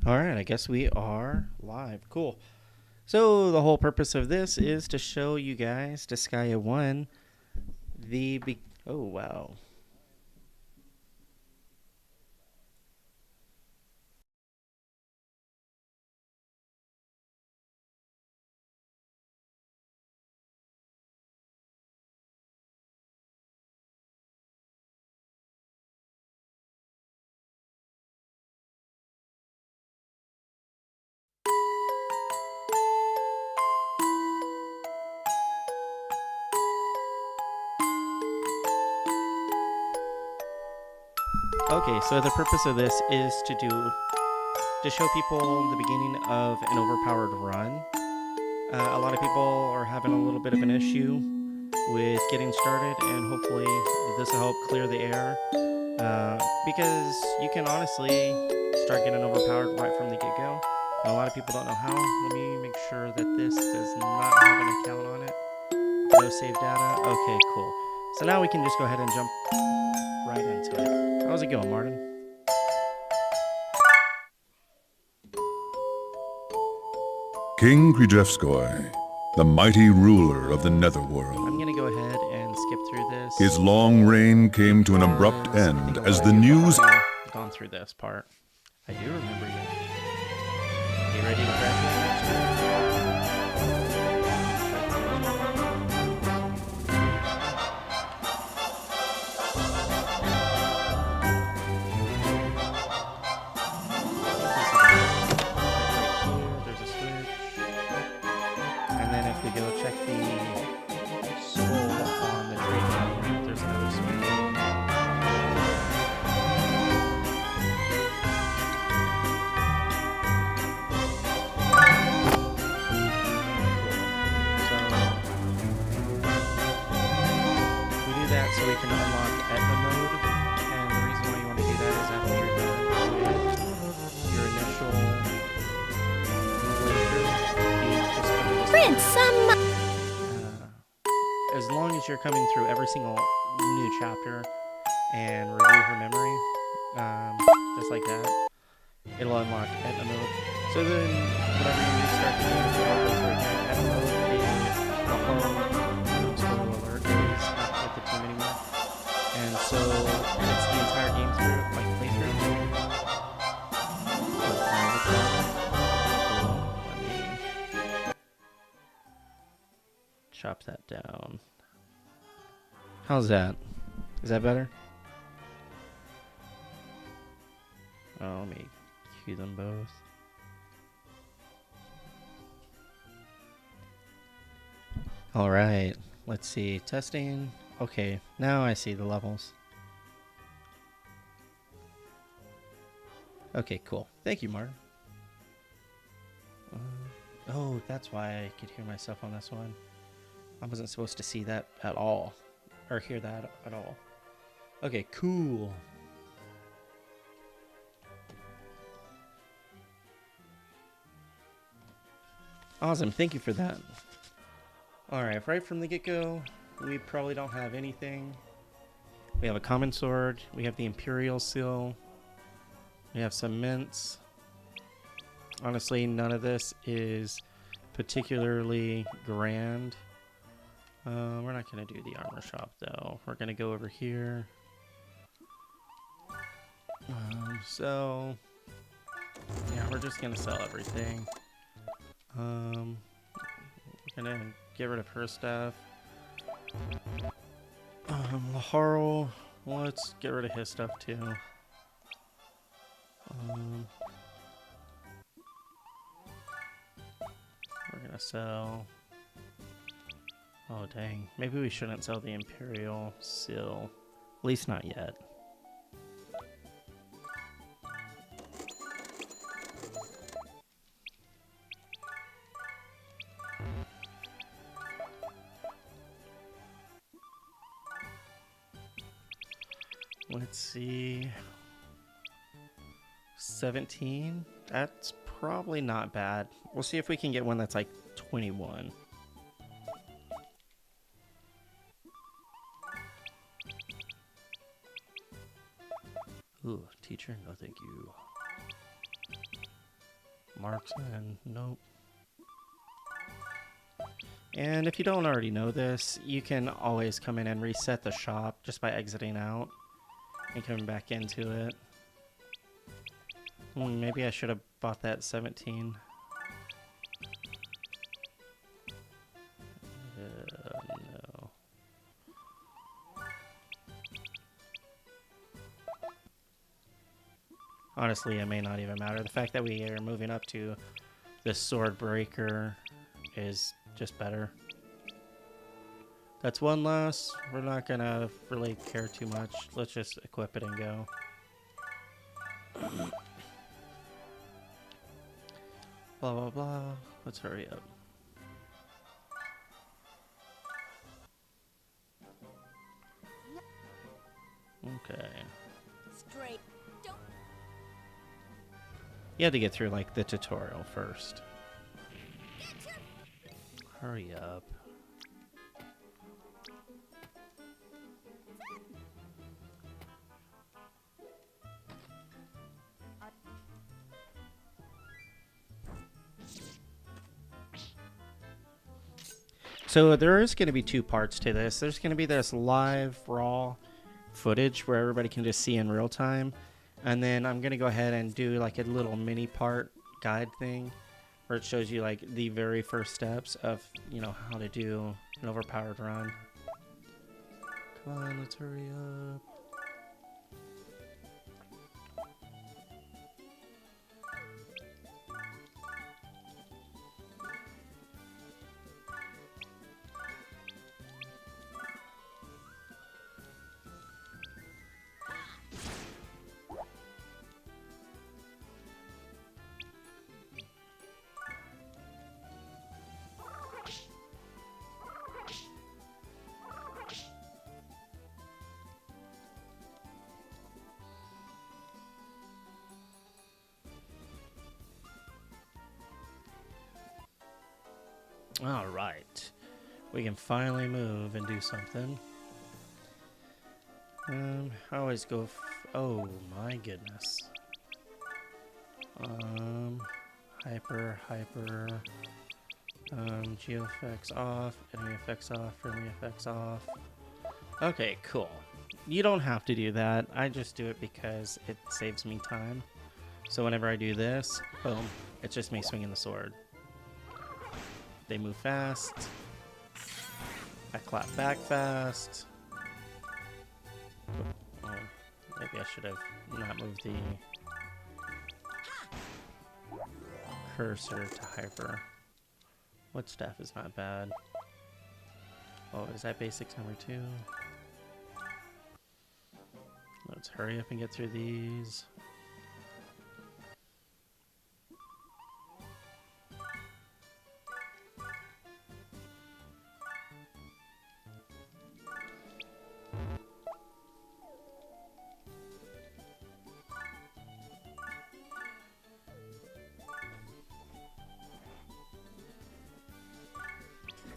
Alright, I guess we are live. Cool. So, the whole purpose of this is to show you guys Disgaea 1, oh, wow. Okay, so the purpose of this is to show people the beginning of an overpowered run. A lot of people are having a little bit of an issue with getting started, and hopefully this will help clear the air. Because you can honestly start getting overpowered right from the get-go. And a lot of people don't know how. Let me make sure that this does not have an account on it. No save data. Okay, cool. So now we can just go ahead and jump right into it. How's it going, Martin? King Kridrevskoy, the mighty ruler of the Netherworld. I'm gonna go ahead and skip through this. His long reign came to an abrupt end as the news... Gone through this part. I do remember you. You ready to graduate next year? There's a switch. And then if we go check the soul on the trade network, there's another switch. So we can unlock Etna mode, and the reason why you want to do that is after you're done with your initial playthrough, you just go to as long as you're coming through every single new chapter and review her memory, just like that, it'll unlock Etna mode. So then, whenever you restart the game, you'll go through again. Etna mode is the horror, spoiler alert, is not with the team anymore. And so it's the entire game through, like playthrough. Let me chop that down. How's that? Is that better? Oh, let me cue them both. All right, let's see. Testing. Okay, now I see the levels. Okay, cool. Thank you, Martin. Oh, that's why I could hear myself on this one. I wasn't supposed to see that at all. Or hear that at all. Okay, cool. Awesome, thank you for that. Alright, right from the get-go, we probably don't have anything. We have a common sword, we have the Imperial Seal, we have some mints. Honestly, none of this is particularly grand. We're not going to do the armor shop though. We're going to go over here. So, yeah, we're just going to sell everything. We're going to get rid of her stuff. Laharl, let's get rid of his stuff too. We're gonna sell... Oh dang, maybe we shouldn't sell the Imperial Seal. At least not yet. Let's see. 17? That's probably not bad. We'll see if we can get one that's like 21. Ooh, teacher, no thank you. Marksman, nope. And if you don't already know this, you can always come in and reset the shop just by exiting out and coming back into it. Maybe I should have bought that 17. No. Honestly, it may not even matter. The fact that we are moving up to this sword breaker is just better. That's one less. We're not gonna really care too much. Let's just equip it and go. Blah blah blah. Let's hurry up. Okay. Straight. Don't. You had to get through like the tutorial first. Hurry up. So there is going to be two parts to this. There's going to be this live raw footage where everybody can just see in real time. And then I'm going to go ahead and do like a little mini part guide thing where it shows you like the very first steps of, you know, how to do an overpowered run. Come on, let's hurry up. All right, we can finally move and do something. I always go. Oh my goodness. Hyper. Geo effects off. Enemy effects off. Friendly effects off. Okay, cool. You don't have to do that. I just do it because it saves me time. So whenever I do this, boom, it's just me swinging the sword. They move fast. I clap back fast. Oh, maybe I should have not moved the cursor to hyper. What staff is not bad? Oh, is that basics number 2? Let's hurry up and get through these.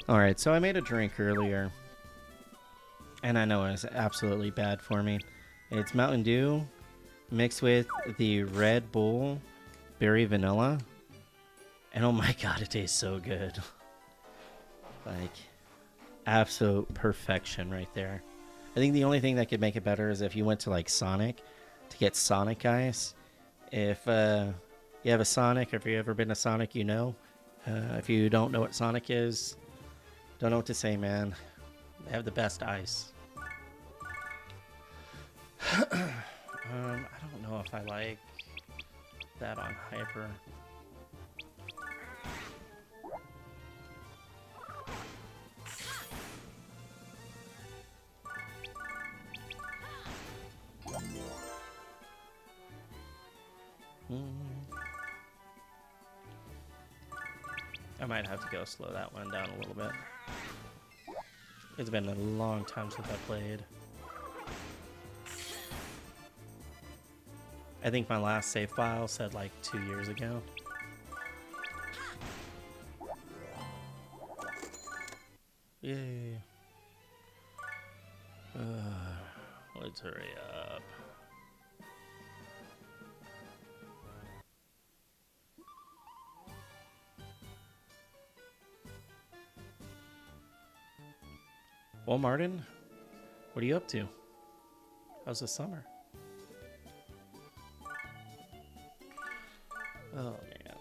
Alright, so I made a drink earlier, and I know it's absolutely bad for me. It's Mountain Dew mixed with the Red Bull Berry Vanilla, and oh my god, it tastes so good. Like, absolute perfection right there. I think the only thing that could make it better is if you went to like Sonic to get Sonic Ice. If you have a Sonic, or if you've ever been to Sonic, you know. If you don't know what Sonic is, don't know what to say, man. They have the best ice. I don't know if I like that on hyper. I might have to go slow that one down a little bit. It's been a long time since I played. I think my last save file said like 2 years ago. Yay. Let's hurry up. Well, Martin, what are you up to? How's the summer? Oh, man.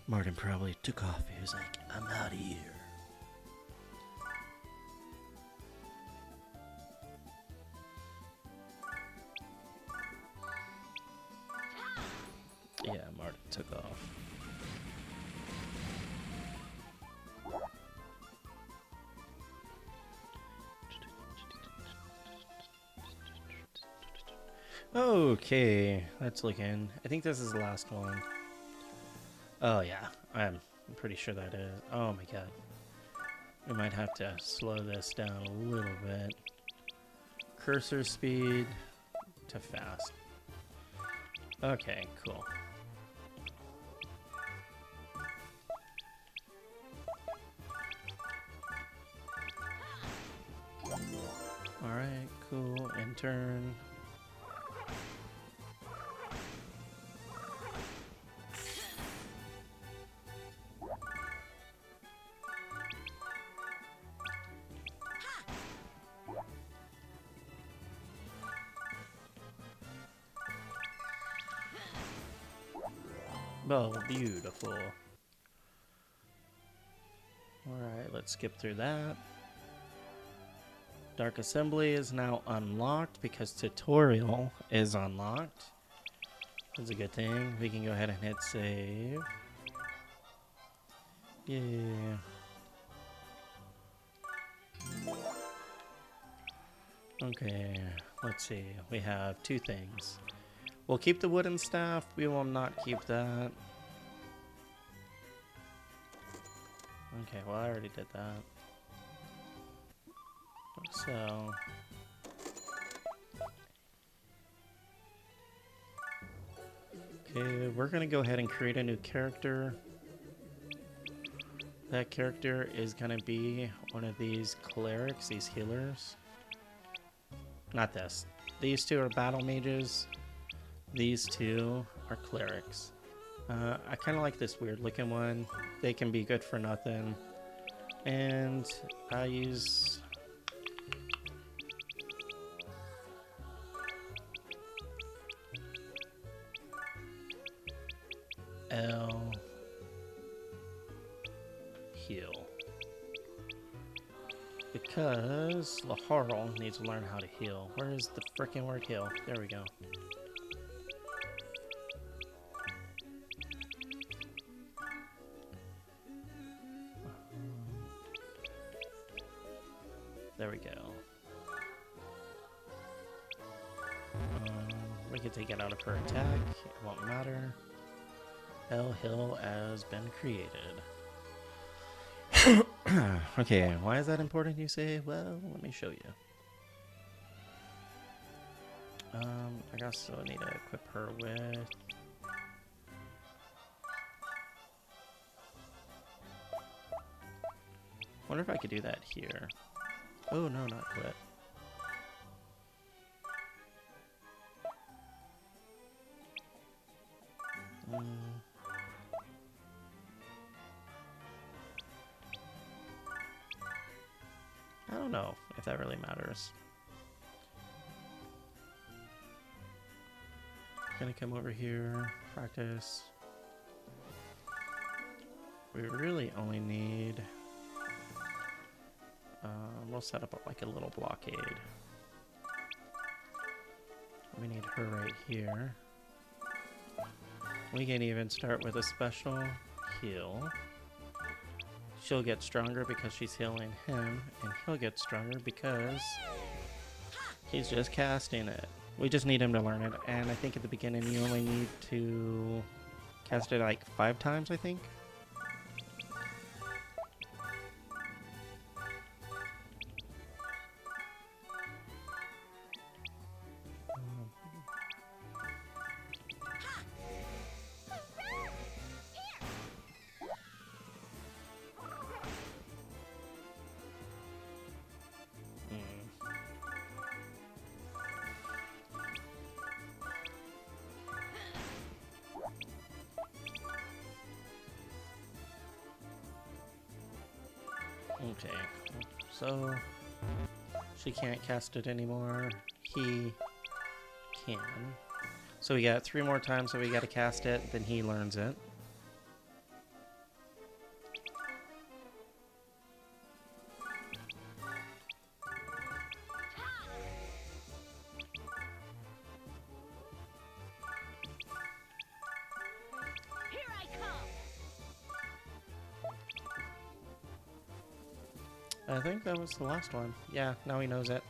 Martin probably took off. He was like, I'm out of here. Yeah, Martin took off. Okay, let's look in. I think this is the last one. Oh yeah, I'm pretty sure that is. Oh my god. We might have to slow this down a little bit. Cursor speed to fast. Okay, cool. Alright, cool. Intern. Oh, beautiful. Alright, let's skip through that. Dark Assembly is now unlocked because tutorial is unlocked. That's a good thing. We can go ahead and hit save. Yeah. Okay, let's see. We have two things. We'll keep the wooden staff. We will not keep that. Okay, well, I already did that. So... okay, we're gonna go ahead and create a new character. That character is gonna be one of these clerics, these healers. Not this. These two are battle mages. These two are clerics. I kind of like this weird looking one. They can be good for nothing. And I use... L... heal. Because Laharl needs to learn how to heal. Where is the frickin' word heal? There we go. There we go. We can take it out of her attack. It won't matter. L Hill has been created. Okay, why is that important, you say? Well, let me show you. I guess I need to equip her with... wonder if I could do that here. Oh, no, not quit. I don't know if that really matters. Gonna come over here, practice. We really only need... we'll set up like a little blockade. We need her right here. We can even start with a special heal. She'll get stronger because she's healing him, and he'll get stronger because he's just casting it. We just need him to learn it, and I think at the beginning you only need to cast it like 5 times, I think. Okay, so she can't cast it anymore. He can. So we got 3 more times that we got to cast it, then he learns it. Here I come. I think that was the last one. Yeah, now he knows it.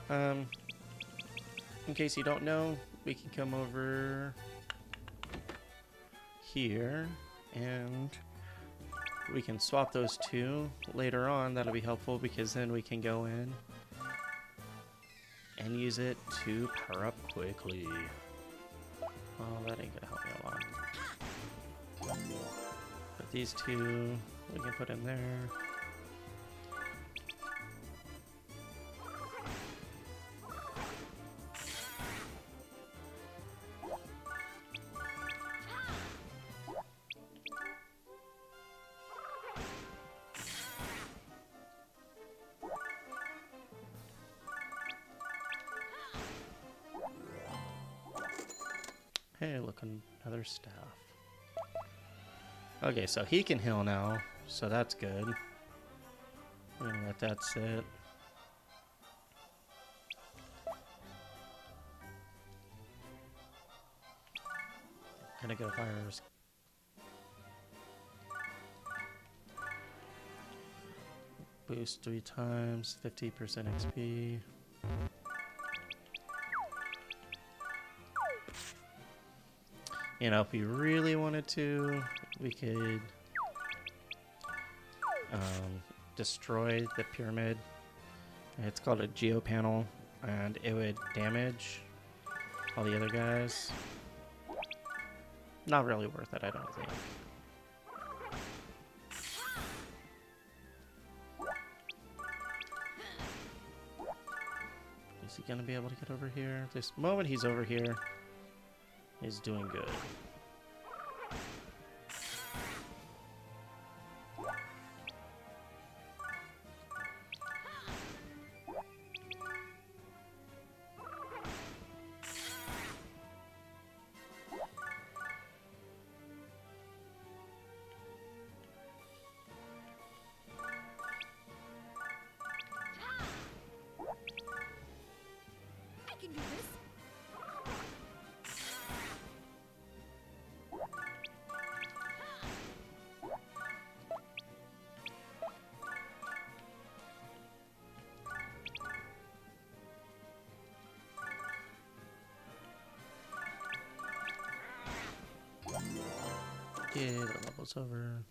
In case you don't know, we can come over here and we can swap those two later on. That'll be helpful because then we can go in and use it to power up quickly. Oh, that ain't gonna help me a lot. But these two we can put in there. Hey, look, another staff. Okay, so he can heal now, so that's good. We're gonna let that sit. Gonna go fires. Boost 3 times, 50% XP. You know, if we really wanted to, we could destroy the pyramid. It's called a geo panel, and it would damage all the other guys. Not really worth it, I don't think. Is he gonna be able to get over here? This moment he's over here, he's doing good. I can do this. Yeah, the level's over.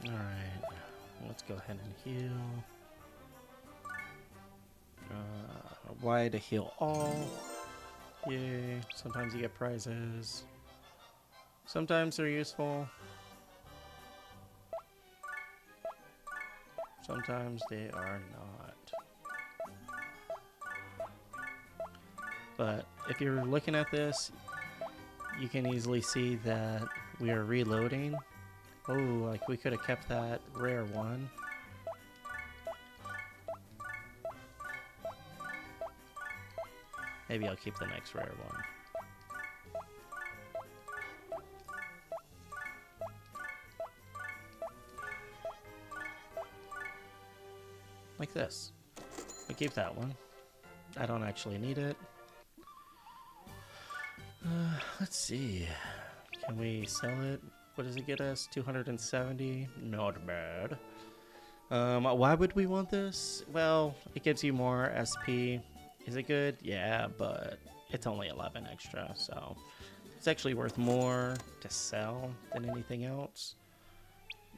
Alright, let's go ahead and heal. Y to heal all. Yay, sometimes you get prizes. Sometimes they're useful. Sometimes they are not. But if you're looking at this, you can easily see that we are reloading. Oh, like we could have kept that rare one. Maybe I'll keep the next rare one. Like this. I keep that one. I don't actually need it. Let's see. Can we sell it? What does it get us? 270? Not bad. Why would we want this? Well, it gives you more SP. Is it good? Yeah, but it's only 11 extra, so it's actually worth more to sell than anything else.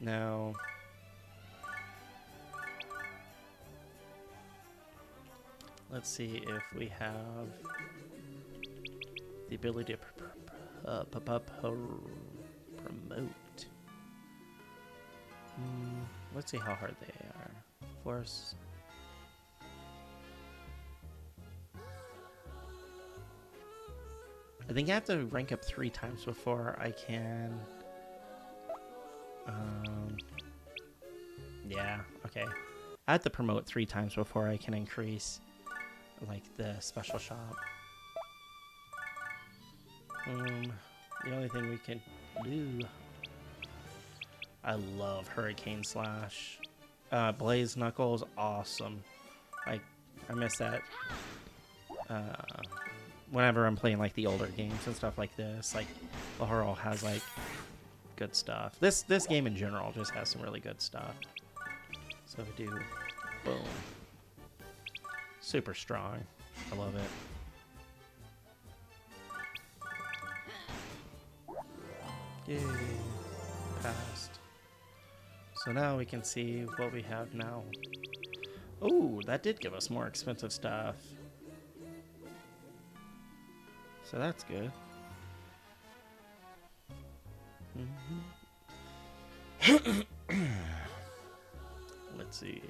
Now, let's see if we have the ability to promote. Let's see how hard they are. Force. I think I have to rank up 3 times before I can Yeah, okay. I have to promote 3 times before I can increase, like, the special shop. The only thing we can do... I love Hurricane Slash. Blaze Knuckle is awesome. Like, I miss that. Whenever I'm playing, like, the older games and stuff like this, like, Lahorl has, like, good stuff. This game in general just has some really good stuff. So we do, boom. Super strong. I love it. Yay. Passed. So now we can see what we have now. Oh, that did give us more expensive stuff. So that's good. Let's see.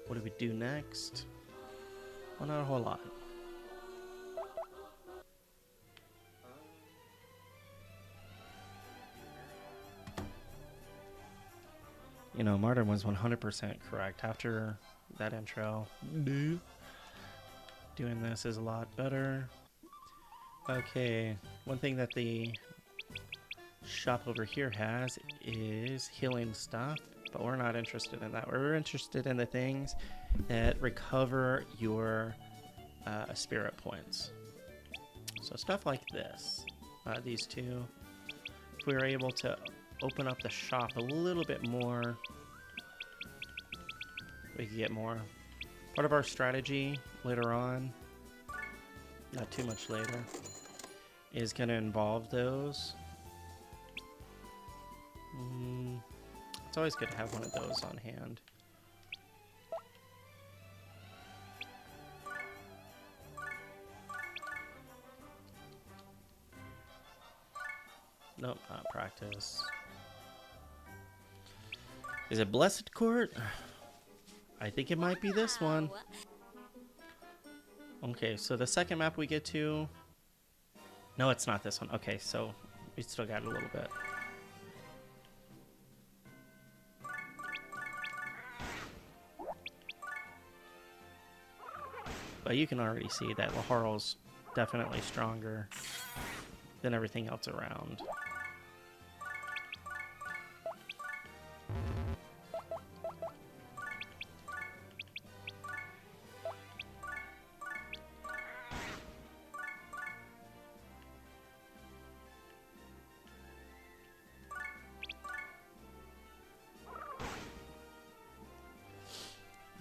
What do we do next? Well, not a whole lot. You know, Martin was 100% correct. After that intro, doing this is a lot better. Okay, one thing that the shop over here has is healing stuff, but we're not interested in that. We're interested in the things that recover your spirit points. So stuff like this, these two. If we were able to open up the shop a little bit more, we could get more. Part of our strategy later on, not too much later, is going to involve those. It's always good to have one of those on hand. Nope, not practice. Is it Blessed Court? I think it might be this one. Okay, so the second map we get to... No, it's not this one. Okay, so we still got a little bit. But you can already see that Lahorl's definitely stronger than everything else around.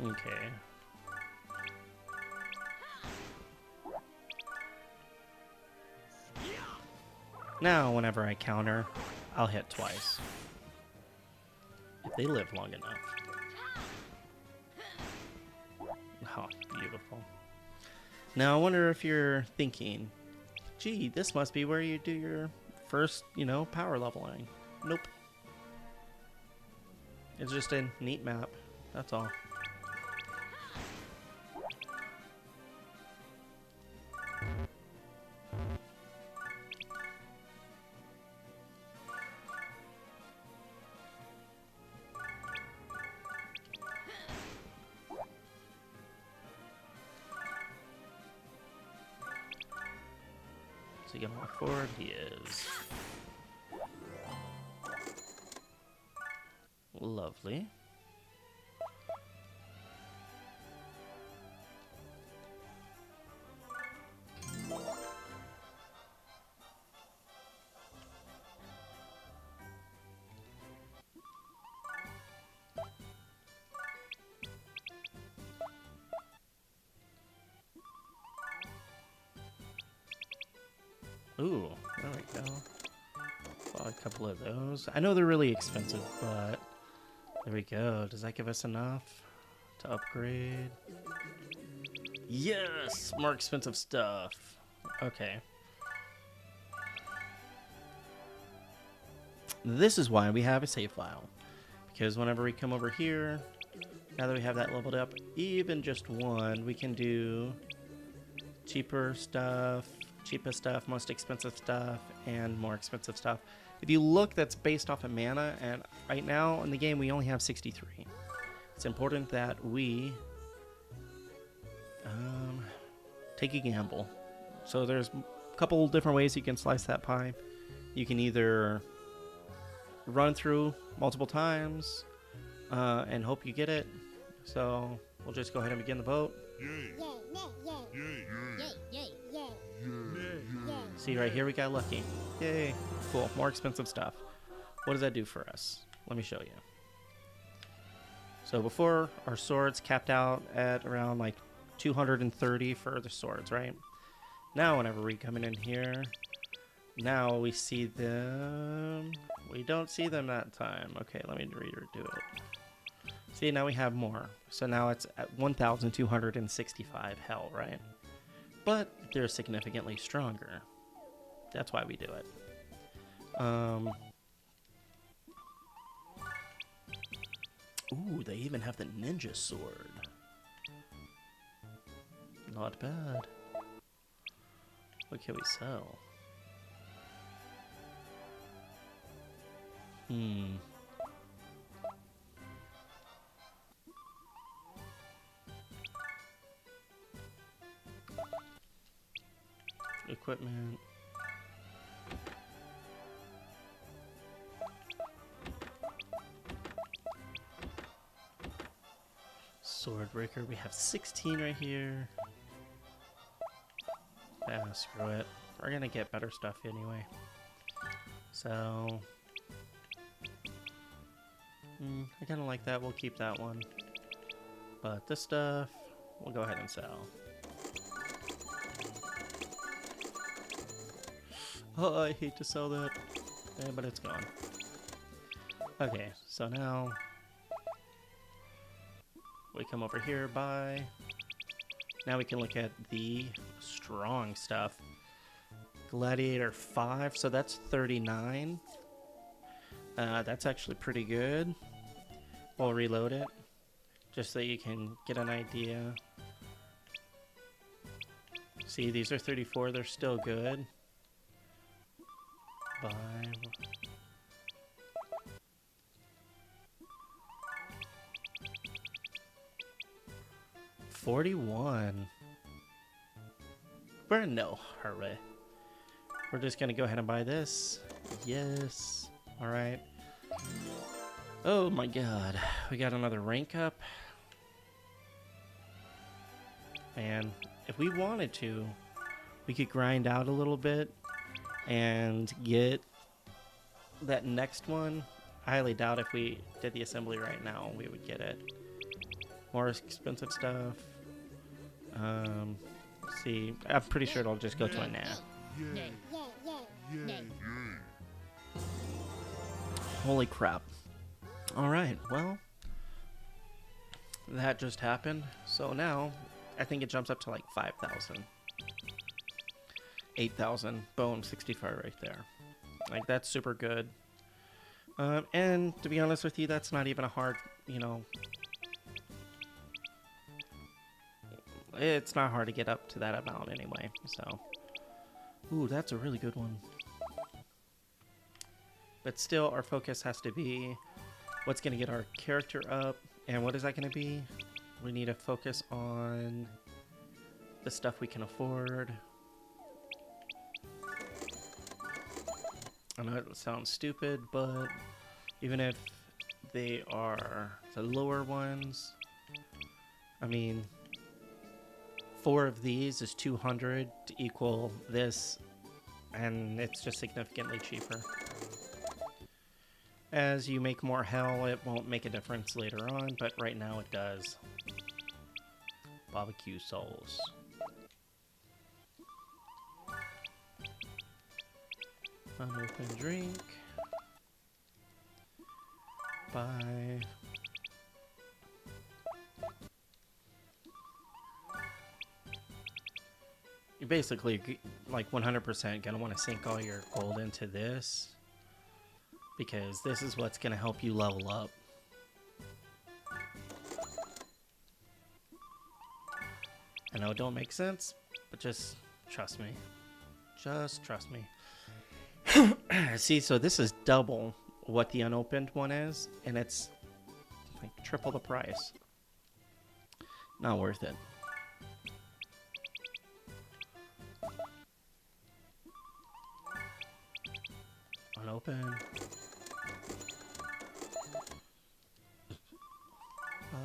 Okay. Now, whenever I counter, I'll hit twice. If they live long enough. Oh, beautiful. Now, I wonder if you're thinking, gee, this must be where you do your first, power leveling. Nope. It's just a neat map. That's all. So you can walk forward. He is. Lovely. Ooh, there we go. Bought a couple of those. I know they're really expensive, but there we go. Does that give us enough to upgrade? Yes! More expensive stuff. Okay. This is why we have a save file. Because whenever we come over here, now that we have that leveled up, even just one, we can do cheaper stuff, cheapest stuff, most expensive stuff, and more expensive stuff. If you look, that's based off of mana, and right now in the game we only have 63. It's important that we take a gamble. So there's a couple different ways you can slice that pie. You can either run through multiple times and hope you get it. So we'll just go ahead and begin the vote. See, right here we got lucky. Yay. Cool. More expensive stuff. What does that do for us? Let me show you. So before, our swords capped out at around like 230 for the swords, right? Now whenever we come in here, now we see them. We don't see them that time. Okay, let me redo it. See, now we have more. So now it's at 1,265 hell, right? But they're significantly stronger. That's why we do it. Ooh, they even have the ninja sword. Not bad. What can we sell? Equipment. Swordbreaker, we have 16 right here. Ah, screw it. We're gonna get better stuff anyway. So, I kinda like that, we'll keep that one. But this stuff, we'll go ahead and sell. Oh, I hate to sell that. Yeah, but it's gone. Okay, so now we come over here, buy. Now we can look at the strong stuff. Gladiator 5, so that's 39. That's actually pretty good. We'll reload it, just so you can get an idea. See, these are 34, they're still good. Buy. 41. We're in no hurry. We're just gonna go ahead and buy this. Yes. Alright. Oh my god. We got another rank up. And if we wanted to, we could grind out a little bit and get that next one. I highly doubt if we did the assembly right now, we would get it. More expensive stuff. See, I'm pretty sure it'll just go to a nah. Holy crap. Alright, well, that just happened. So now, I think it jumps up to like 5,000. 8,000. Boom, 65 right there. Like, that's super good. And to be honest with you, that's not even a hard, you know, it's not hard to get up to that amount anyway, so. Ooh, that's a really good one. But still, our focus has to be what's going to get our character up. And what is that going to be? We need to focus on the stuff we can afford. I know it sounds stupid, but even if they are the lower ones, I mean, 4 of these is 200 to equal this, and it's just significantly cheaper. As you make more hell, it won't make a difference later on, but right now it does. Barbecue souls. Unopened drink. Buy. You're basically like 100% gonna want to sink all your gold into this. because this is what's going to help you level up. I know it don't make sense, but just trust me. Just trust me. See, so this is double what the unopened one is, and it's like triple the price. Not worth it. Unopened. Bye.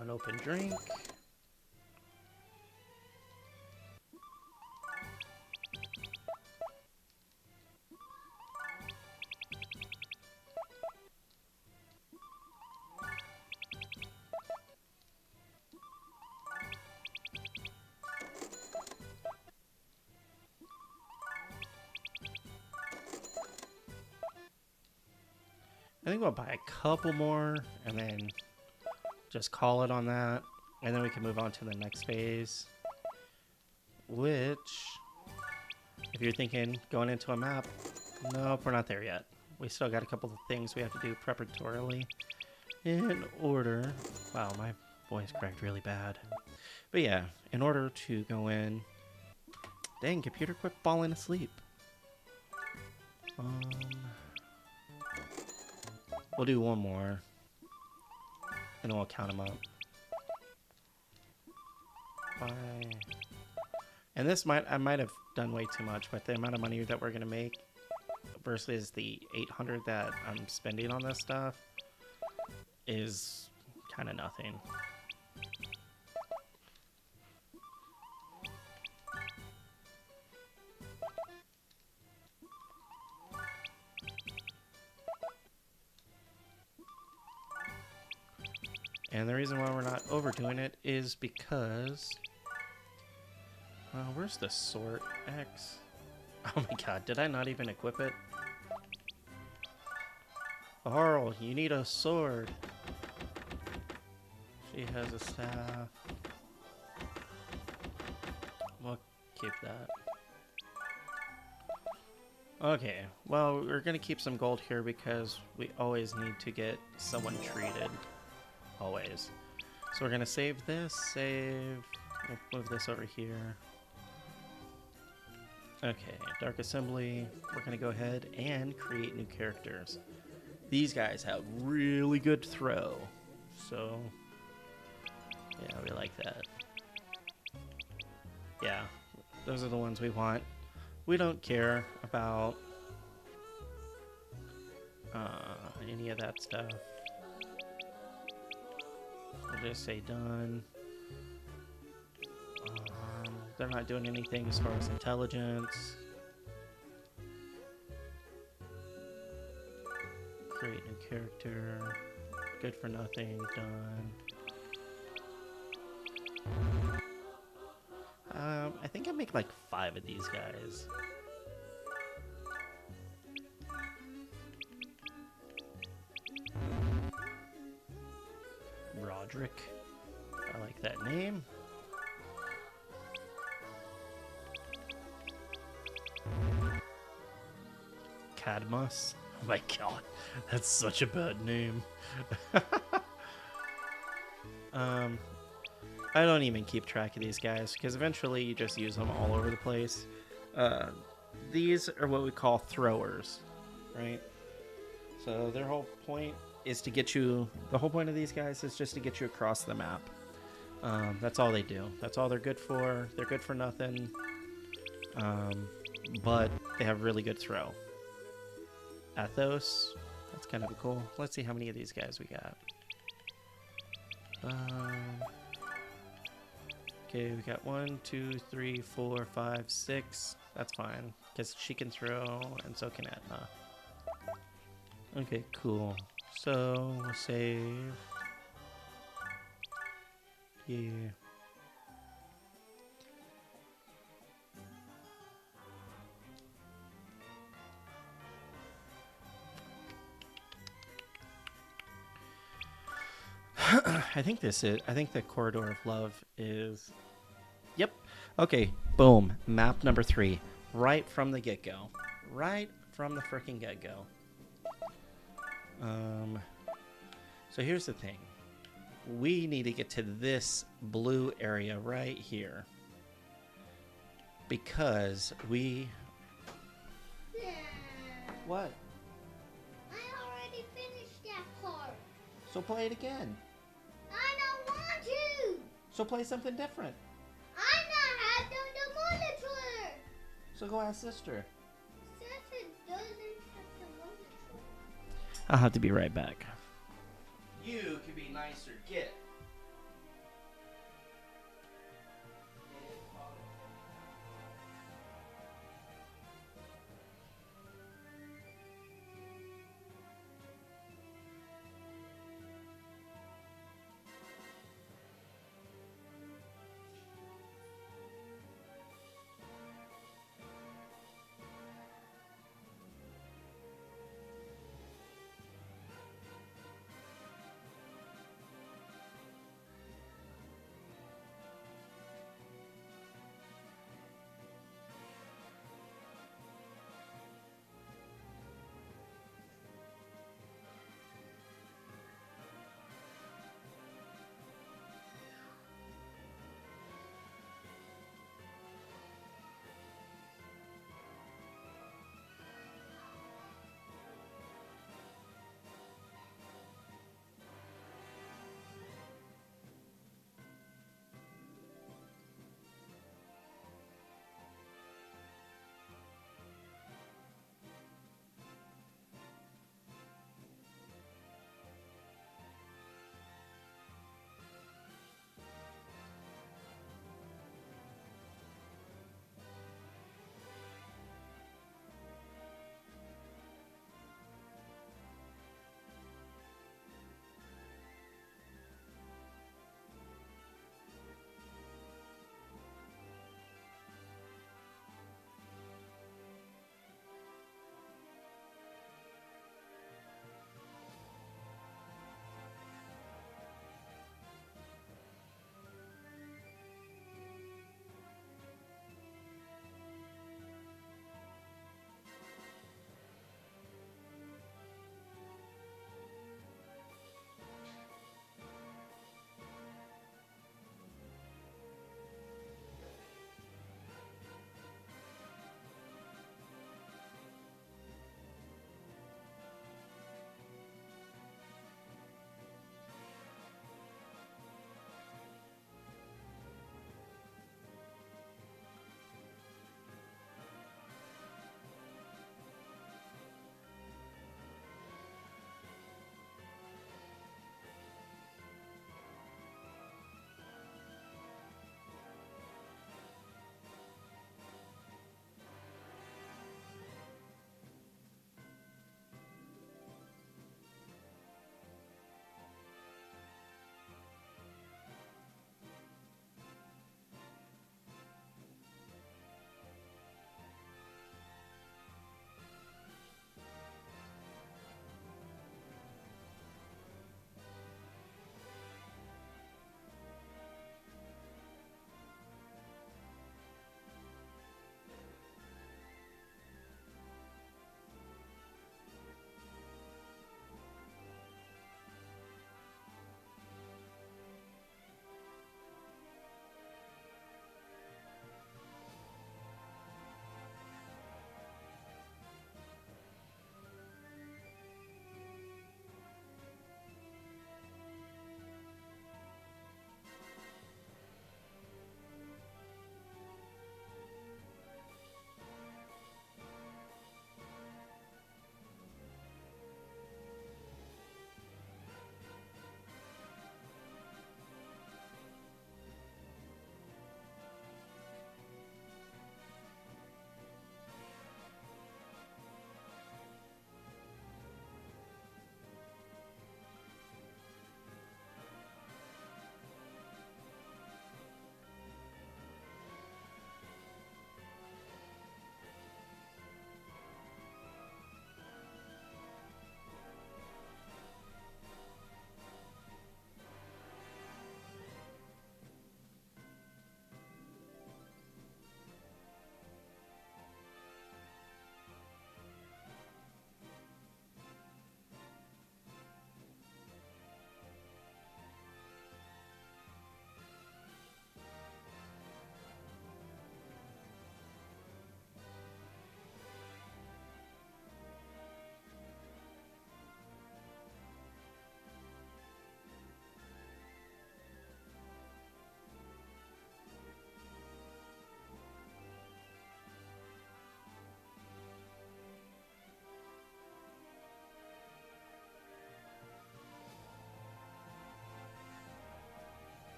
Unopened drink. I think we'll buy a couple more and then just call it on that. And then we can move on to the next phase. Which, if you're thinking going into a map, nope, we're not there yet. We still got a couple of things we have to do preparatorily in order. Wow, my voice cracked really bad. But yeah, in order to go in. Dang, computer, quit falling asleep. We'll do one more, and then we'll count them up. And this I might have done way too much, but the amount of money that we're gonna make versus the 800 that I'm spending on this stuff is kind of nothing. And the reason why we're not overdoing it is because... where's the sort X? Oh my god, did I not even equip it? Harl, you need a sword. She has a staff. We'll keep that. Okay, well, we're gonna keep some gold here because we always need to get someone treated. Always. So we're gonna save this, we'll move this over here. Okay, Dark Assembly, we're gonna go ahead and create new characters. These guys have really good throw, so yeah, we like that. Yeah, those are the ones we want. We don't care about any of that stuff. We'll just say done. They're not doing anything as far as intelligence. Create new character. Good for nothing. Done. I think I make like 5 of these guys. Roderick. I like that name. Cadmus. Oh my god, that's such a bad name. I don't even keep track of these guys because eventually you just use them all over the place. These are what we call throwers, right? So their whole point is to get you, the whole point of these guys is just to get you across the map. That's all they do. That's all they're good for. They're good for nothing. But they have really good throw. Athos, that's kind of cool. Let's see how many of these guys we got. Okay, we got 1, 2, 3, 4, 5, 6. That's fine, because she can throw, and so can Etna. Okay, cool. So, we'll save. Yeah. I think the corridor of love is. Yep. Okay. Boom. Map number 3. Right from the get-go. Right from the freaking get-go. So here's the thing. We need to get to this blue area right here. Because we... Yeah. What? I already finished that part. So play it again. I don't want to. So play something different. I'm not having the monitor. So go ask sister. Sister doesn't have the monitor. I'll have to be right back. You can be nicer. Get.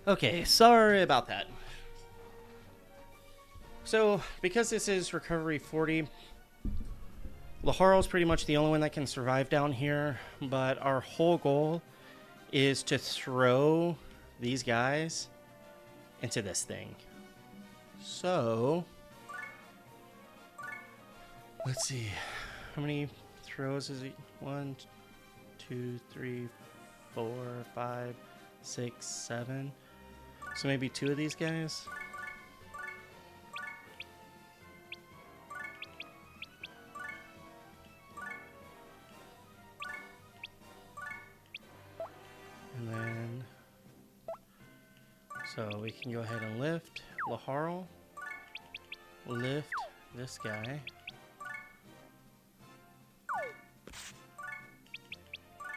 Okay, sorry about that. So, because this is recovery 40, Laharo's pretty much the only one that can survive down here, but our whole goal is to throw these guys into this thing. So, let's see. How many throws is it? 1, 2, 3, 4, 5, 6, 7. So maybe 2 of these guys. And then, so we can go ahead and lift Laharo, lift this guy,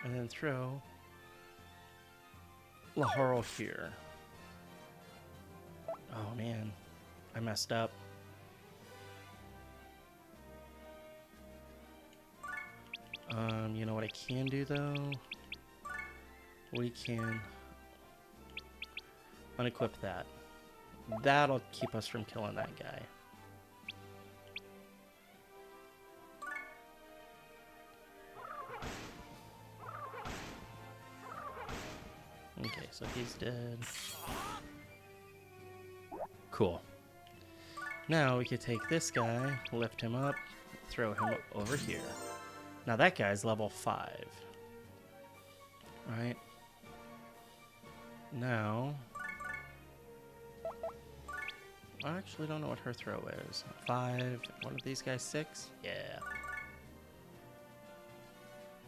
and then throw Laharo here. Oh man, I messed up. You know what I can do though? We can unequip that. That'll keep us from killing that guy. Okay, so he's dead. Cool. Now we could take this guy, lift him up, throw him over here. Now that guy's level 5. Right? Now, I actually don't know what her throw is. 5. One of these guys 6? Yeah.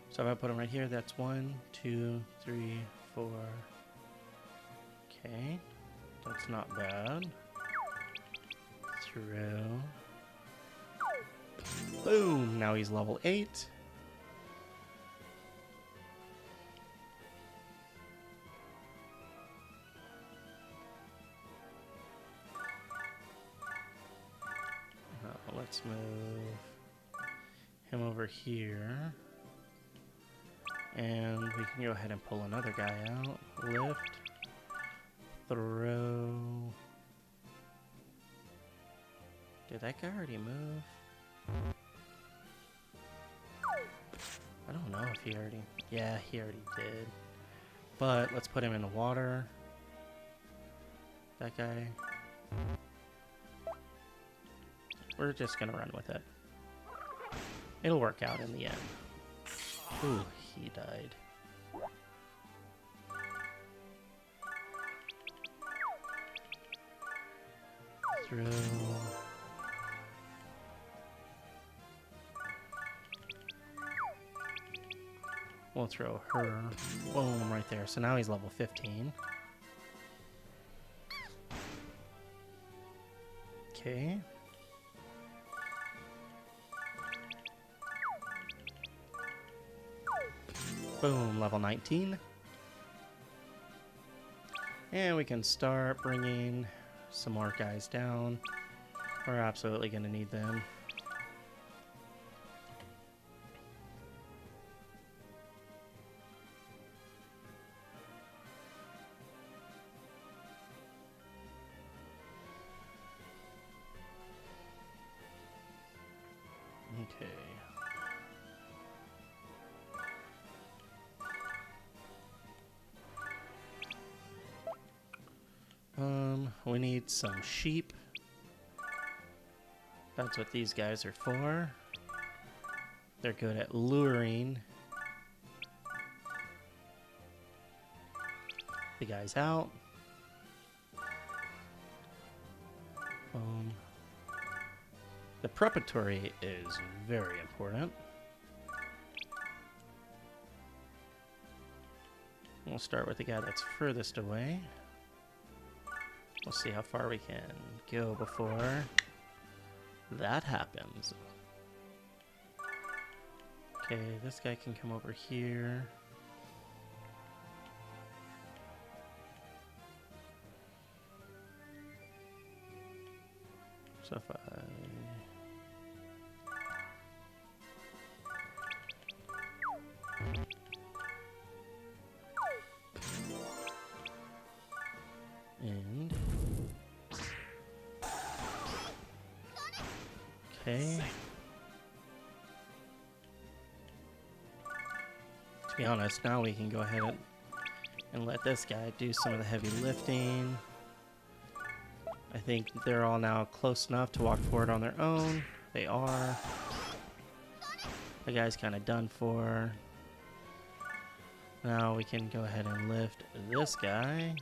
So if I put him right here, that's 1, 2, 3, 4. Okay. That's not bad. Throw. Boom! Now he's level 8. Let's move him over here. And we can go ahead and pull another guy out. Lift. Throw. Did that guy already move? I don't know if he already... Yeah, he already did. But let's put him in the water. That guy... We're just gonna run with it. It'll work out in the end. Ooh, he died. Throw. We'll throw her. Boom, right there. So now he's level 15. Okay. Boom, level 19. And we can start bringing some more guys down. We're absolutely going to need them. Okay. We need some sheep. That's what these guys are for. They're good at luring the guys out. The preparatory is very important. We'll start with the guy that's furthest away. We'll see how far we can go before that happens. Okay, this guy can come over here. So if I... Okay. To be honest, now we can go ahead and let this guy do some of the heavy lifting. I think they're all now close enough to walk forward on their own. They are. The guy's kind of done for. Now we can go ahead and lift this guy.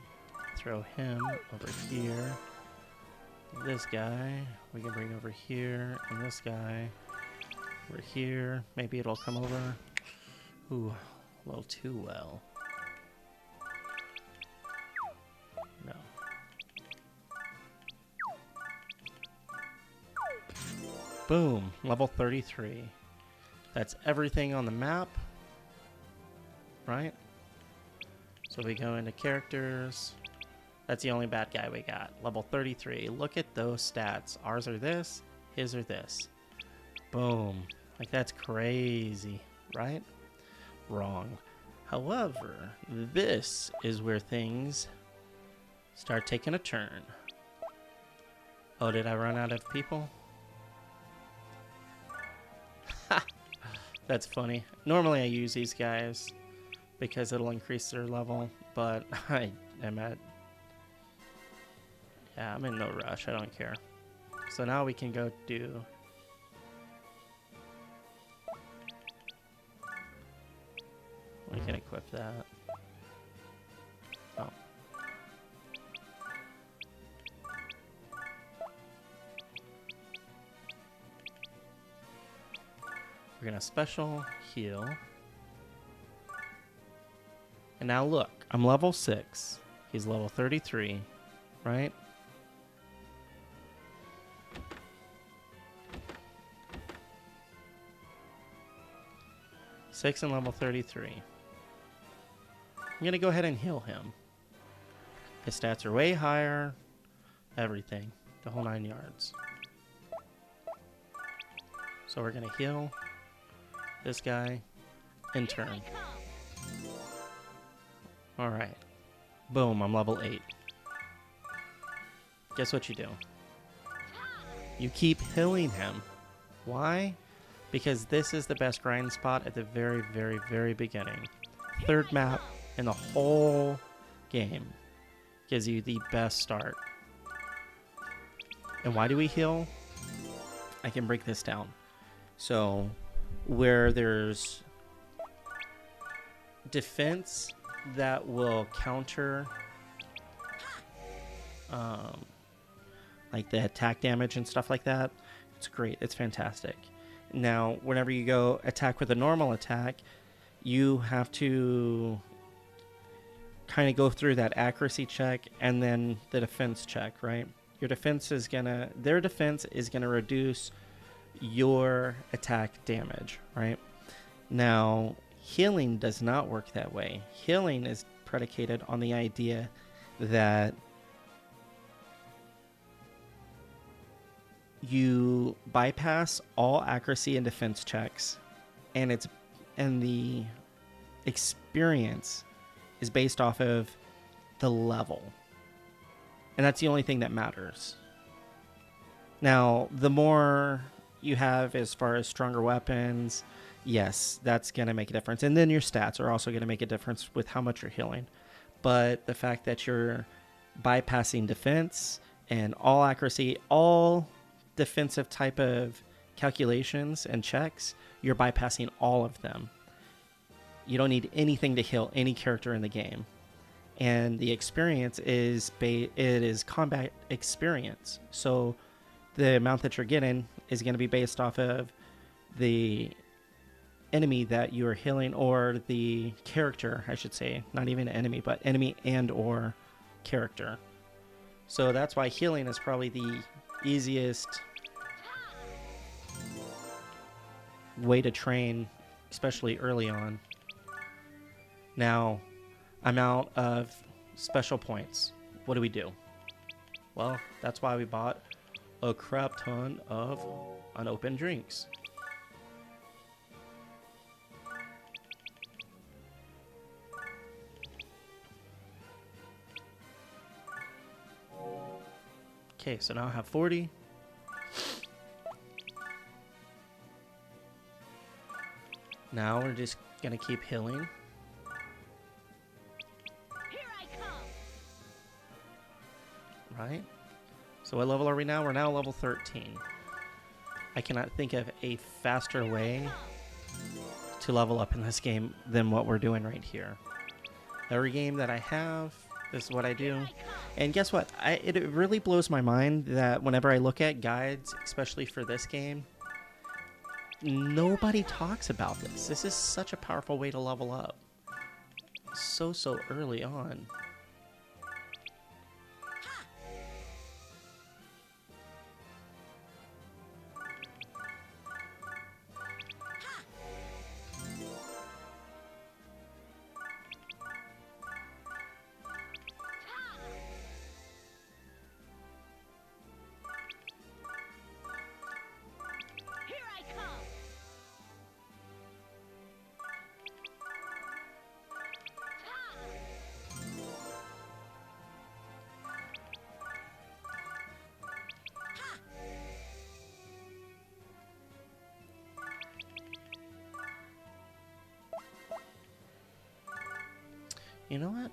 Throw him over here. This guy we can bring over here. And this guy over here. Maybe it'll come over. Ooh, a little too well. No. Boom, level 33. That's everything on the map, right? So we go into characters. That's the only bad guy we got. Level 33. Look at those stats. Ours are this, his are this. Boom. Like, that's crazy, right? Wrong. However, this is where things start taking a turn. Oh, did I run out of people? Ha! That's funny. Normally I use these guys because it'll increase their level, but I'm in no rush. I don't care. So now we can go do... We can equip that. Oh. We're gonna special heal. And now look, I'm level 6. He's level 33, right? Six and level 33. I'm gonna go ahead and heal him. His stats are way higher. Everything. The whole 9 yards. So we're gonna heal this guy in turn. Alright. Boom, I'm level 8. Guess what you do? You keep healing him. Why? Because this is the best grind spot at the very, very, very beginning. Third map in the whole game. Gives you the best start. And why do we heal? I can break this down. So, where there's defense that will counter like the attack damage and stuff like that, it's great. It's fantastic. Now, whenever you go attack with a normal attack, you have to kind of go through that accuracy check and then the defense check, right? Their defense is gonna reduce your attack damage, right? Now, healing does not work that way. Healing is predicated on the idea that you bypass all accuracy and defense checks, and the experience is based off of the level. And that's the only thing that matters. Now, the more you have as far as stronger weapons, yes, that's going to make a difference. And then your stats are also going to make a difference with how much you're healing. But the fact that you're bypassing defense and all accuracy, all defensive type of calculations and checks, you're bypassing all of them. You don't need anything to heal any character in the game. And the experience is combat experience. So the amount that you're getting is going to be based off of the enemy that you are healing, or the character, I should say. Not even enemy, but enemy and or character. So that's why healing is probably the easiest way to train, especially early on. Now, I'm out of special points. What do? Well, that's why we bought a crap ton of unopened drinks. Okay, so now I have 40. Now we're just gonna keep healing. Here I come. Right? So what level are we now? We're now level 13. I cannot think of a faster way to level up in this game than what we're doing right here. Every game that I have, this is what I do. And guess what? It really blows my mind that whenever I look at guides, especially for this game, nobody talks about this. This is such a powerful way to level up. So early on. Here I come. You know what?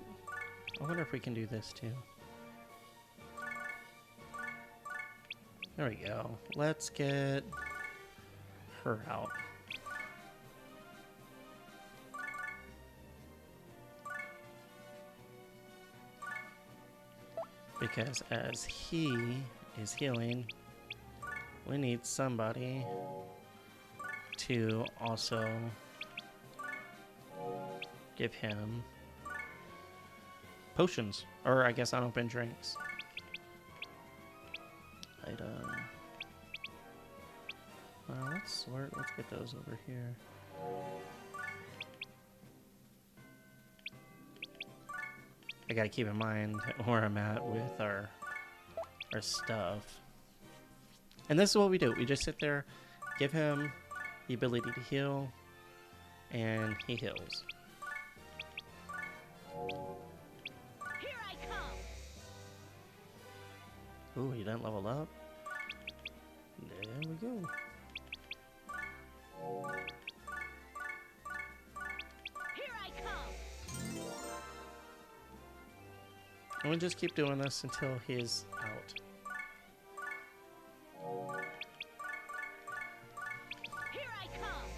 I wonder if we can do this too. There we go. Let's get her out. Because as he is healing, we need somebody to also give him potions, or I guess unopened drinks. Item. Let's get those over here. I gotta keep in mind where I'm at with our stuff. And this is what we do. We just sit there, give him the ability to heal, and he heals. Here I come. Ooh, he didn't level up. There we go. Here I come. And we just keep doing this until he's out. Here I come.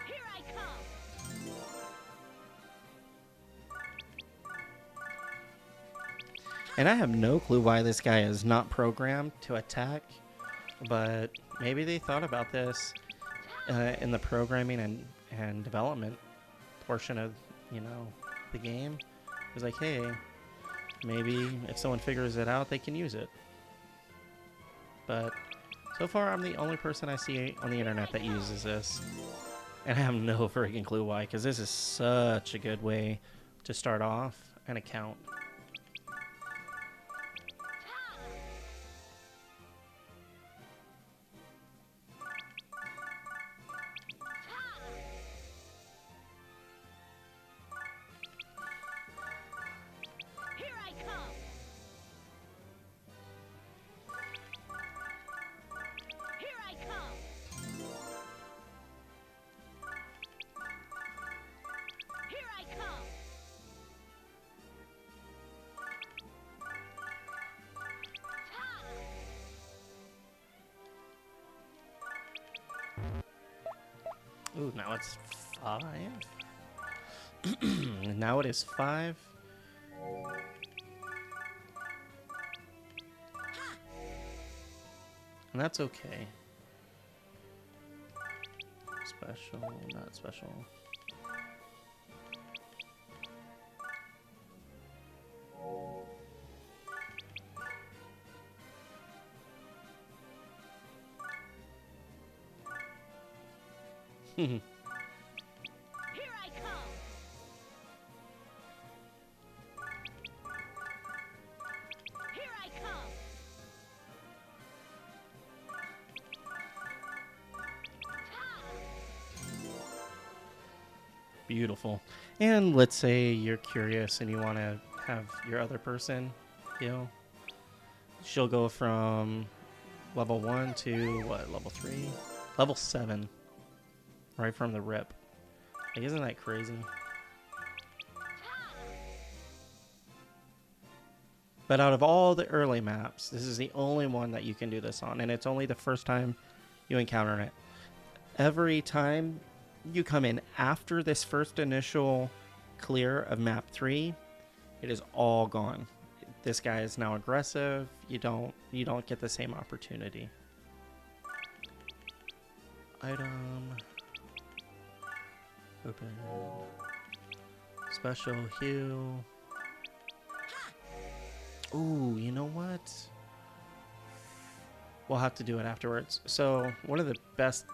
Here I come. And I have no clue why this guy is not programmed to attack, but maybe they thought about this in the programming and development portion of, the game. It was like, hey, maybe if someone figures it out, they can use it. But so far, I'm the only person I see on the internet that uses this. And I have no freaking clue why, because this is such a good way to start off an account. Here I come. Here I come. Here I come. Ooh, now it's 5. Now it is 5. And that's okay. Special, not special. Here I come. Here I come. Beautiful. And let's say you're curious and you want to have your other person heal. She'll go from level 1 to what, level 3? Level 7. Right from the rip. Like, isn't that crazy? But out of all the early maps, this is the only one that you can do this on, and it's only the first time you encounter it. Every time you come in after this first initial clear of map 3, it is all gone. This guy is now aggressive. You don't get the same opportunity. Item. Open. Special heal. Ooh, you know what? We'll have to do it afterwards. So one of the best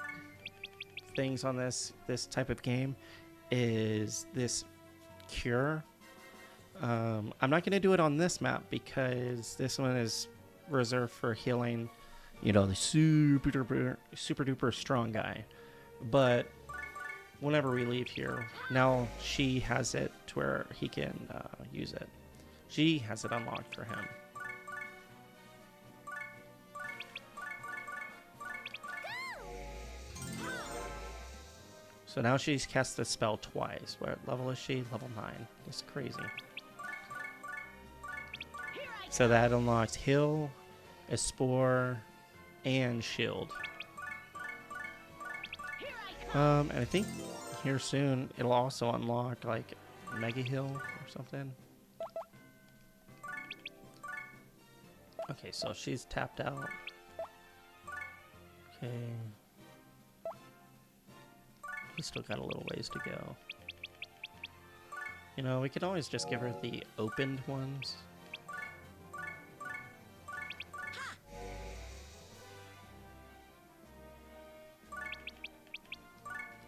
things on this type of game is this cure. I'm not going to do it on this map because this one is reserved for healing, you know, the super duper strong guy. But whenever we leave here, now she has it to where he can use it. She has it unlocked for him. So now she's cast the spell twice. What level is she? Level 9. It's crazy. So that unlocks heal, a spore, and shield. And I think here soon it'll also unlock like mega heal or something. Okay, so she's tapped out. Okay. We still got a little ways to go. You know, we could always just give her the opened ones.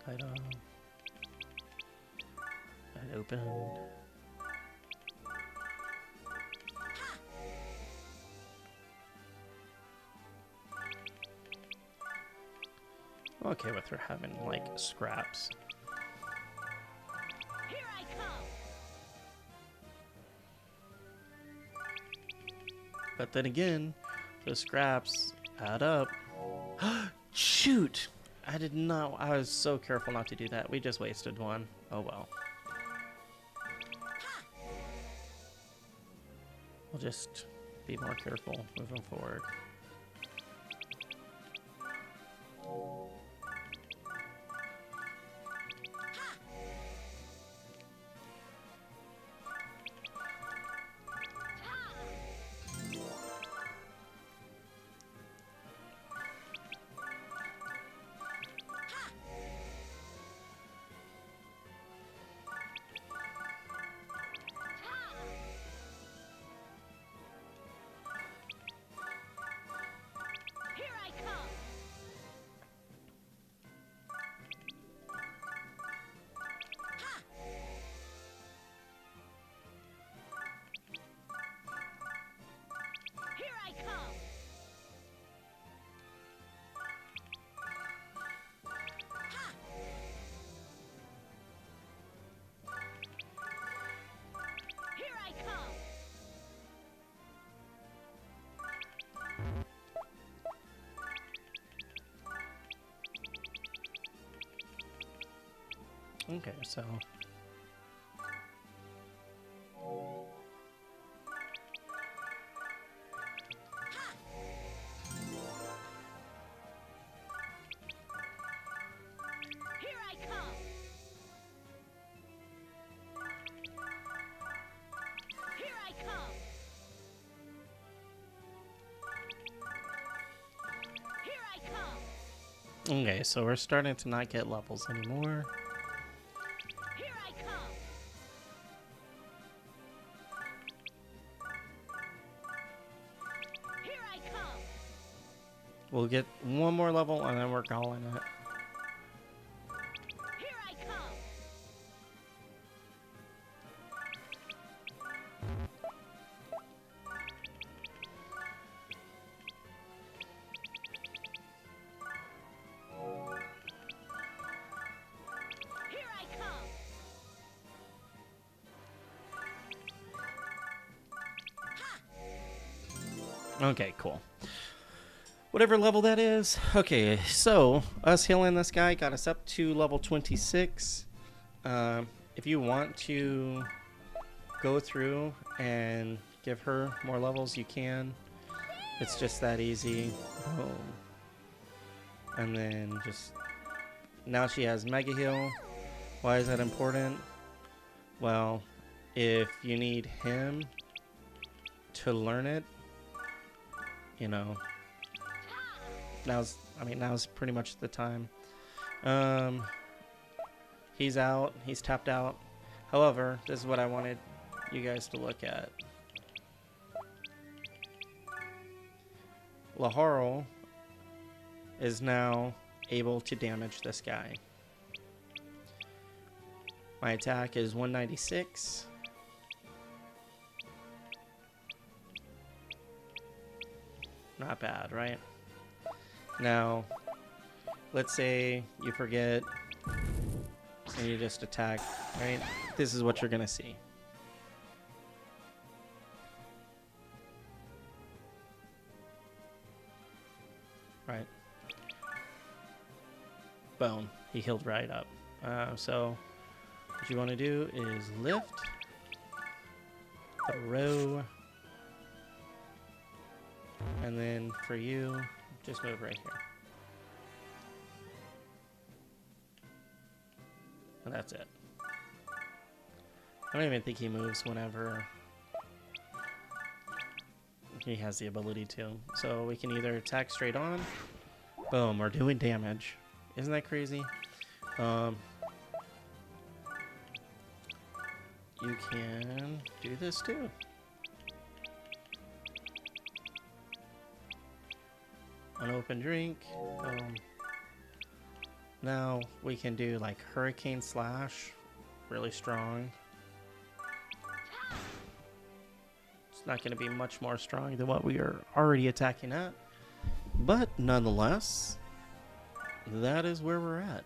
Item. And opened. I'm okay with her having, like, scraps. Here I come. But then again, those scraps add up. Shoot! I did not. I was so careful not to do that. We just wasted one. Oh well. We'll just be more careful moving forward. Here I come. Here I come. Here I come. Okay, so. Here I come. Here I come. Here I come. Okay, so we're starting to not get levels anymore. Here I come. Here I come. We'll get one more level and then we're calling it. Here I come. Here I come. Okay, cool. Whatever level that is. Okay, so us healing this guy got us up to level 26. If you want to go through and give her more levels, you can. It's just that easy. Boom. And then just... Now she has Mega Heal. Why is that important? Well, if you need him to learn it, you know, now's pretty much the time. He's out. He's tapped out. However, this is what I wanted you guys to look at. Laharl is now able to damage this guy. My attack is 196. Not bad, right? Now, let's say you forget and you just attack, right? This is what you're gonna see. Right. Boom. He healed right up. So what you want to do is lift, throw, and then for you, just move right here. And that's it. I don't even think he moves whenever he has the ability to. So we can either attack straight on. Boom, we're doing damage. Isn't that crazy? You can do this too. Unopened drink. Now we can do like Hurricane Slash, really strong. It's not going to be much more strong than what we are already attacking at, but nonetheless, that is where we're at.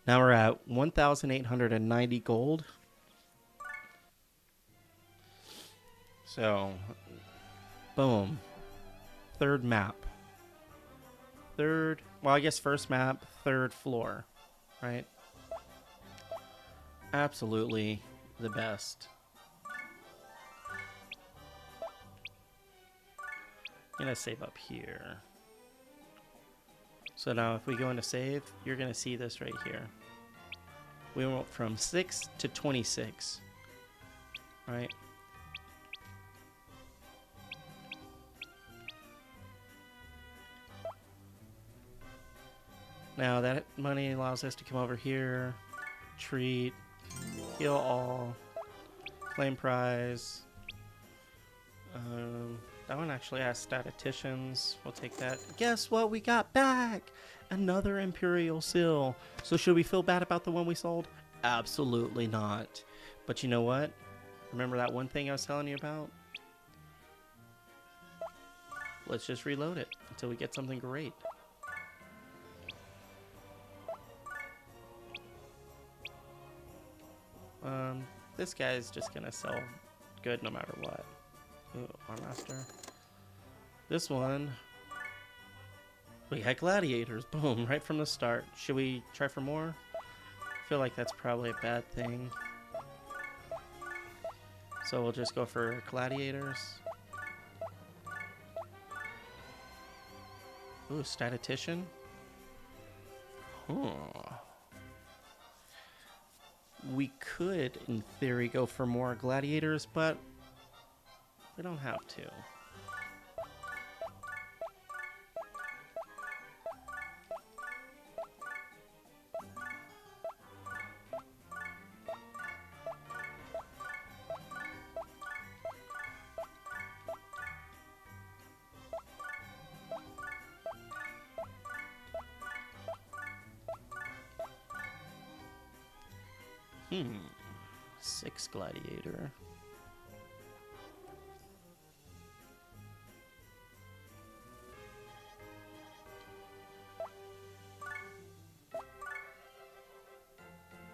Now we're at 1,890 gold. So, boom. Third map. Well, I guess first map, third floor, right? Absolutely the best. I'm gonna save up here. So now if we go into save, you're gonna see this right here. We went from 6 to 26, right? Now that money allows us to come over here, treat, heal all, claim prize. That one actually has statisticians. We'll take that. Guess what we got back? Another Imperial Seal. So should we feel bad about the one we sold? Absolutely not. But you know what? Remember that one thing I was telling you about? Let's just reload it until we get something great. This guy's just gonna sell good no matter what. Ooh, Armmaster. This one, we had gladiators. Boom, right from the start. Should we try for more? I feel like that's probably a bad thing. So we'll just go for gladiators. Ooh, statistician. Huh. We could, in theory, go for more gladiators, but we don't have to. 6 gladiator.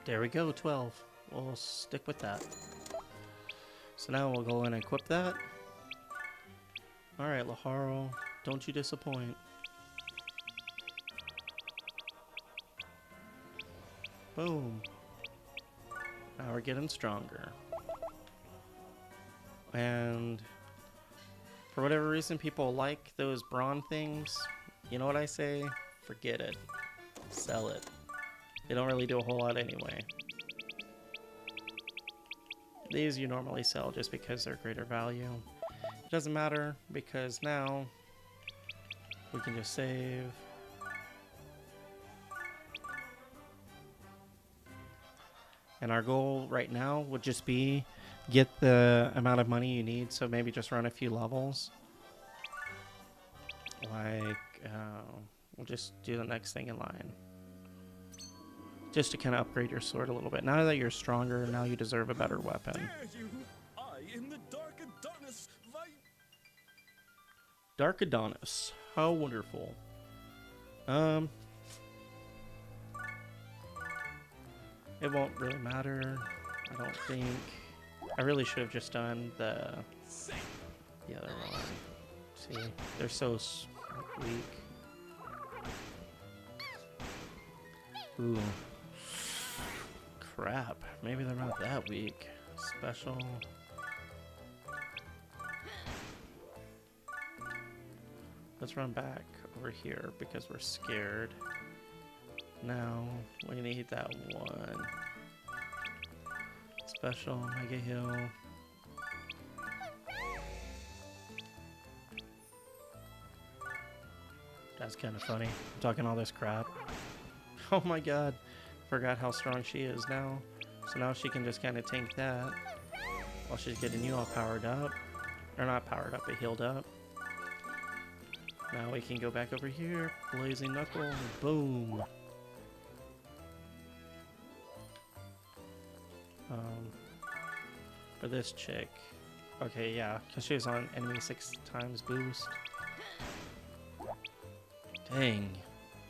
There we go, 12. We'll stick with that. So now we'll go in and equip that. Alright, Laharo, don't you disappoint. Boom. Now we're getting stronger. And for whatever reason, people like those brawn things. You know what I say? Forget it. Sell it. They don't really do a whole lot anyway. These you normally sell just because they're greater value. It doesn't matter because now we can just save. And our goal right now would just be get the amount of money you need, so maybe just run a few levels. Like, we'll just do the next thing in line. Just to kind of upgrade your sword a little bit. Now that you're stronger, now you deserve a better weapon. Dare you? I am the Dark Adonis. Dark Adonis. How wonderful. It won't really matter, I don't think. I really should have just done the other one. See, they're so weak. Ooh. Crap, maybe they're not that weak. Special. Let's run back over here because we're scared. Now we need that one. Special, Mega Heal. That's kind of funny. I'm talking all this crap. Oh my god. Forgot how strong she is now. So now she can just kind of tank that while she's getting you all powered up. Or not powered up, but healed up. Now we can go back over here. Blazing Knuckle. Boom. For this chick. Okay, yeah. Because she was on enemy 6 times boost. Dang.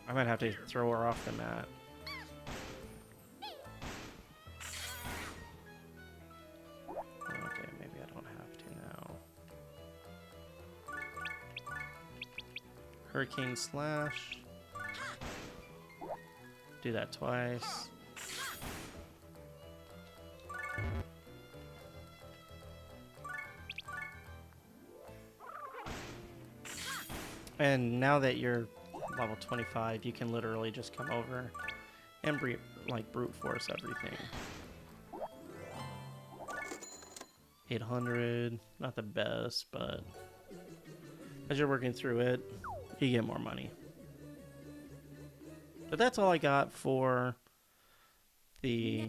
I might have to throw her off the mat. Okay, maybe I don't have to now. Hurricane Slash. Do that twice. And now that you're level 25, you can literally just come over and brute force everything. 800, not the best, but as you're working through it, you get more money. But that's all I got for the,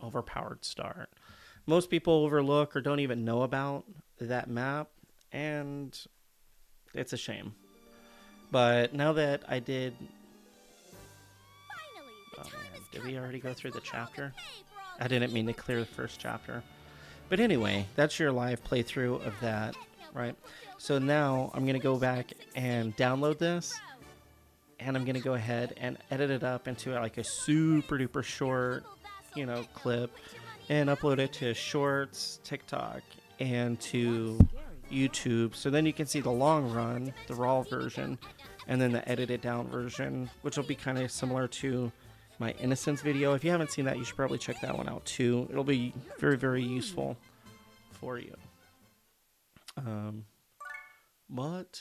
overpowered start. Most people overlook or don't even know about that map, and it's a shame. But now that I did... Oh man, did we already go through the chapter? I didn't mean to clear the first chapter. But anyway, that's your live playthrough of that, right? So now I'm going to go back and download this. And I'm going to go ahead and edit it up into like a super duper short, clip. And upload it to Shorts, TikTok, and to YouTube. So then you can see the long run, the raw version, and then the edited down version, which will be kind of similar to my Innocence video. If you haven't seen that, you should probably check that one out too. It'll be very, very useful for you. But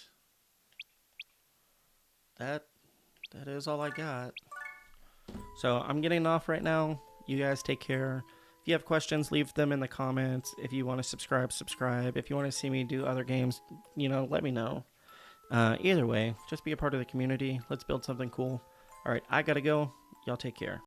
that is all I got. So I'm getting off right now. You guys take care. If you have questions, leave them in the comments. If you want to subscribe. If you want to see me do other games, let me know. Either way, just be a part of the community. Let's build something cool. All right, I gotta go. Y'all take care.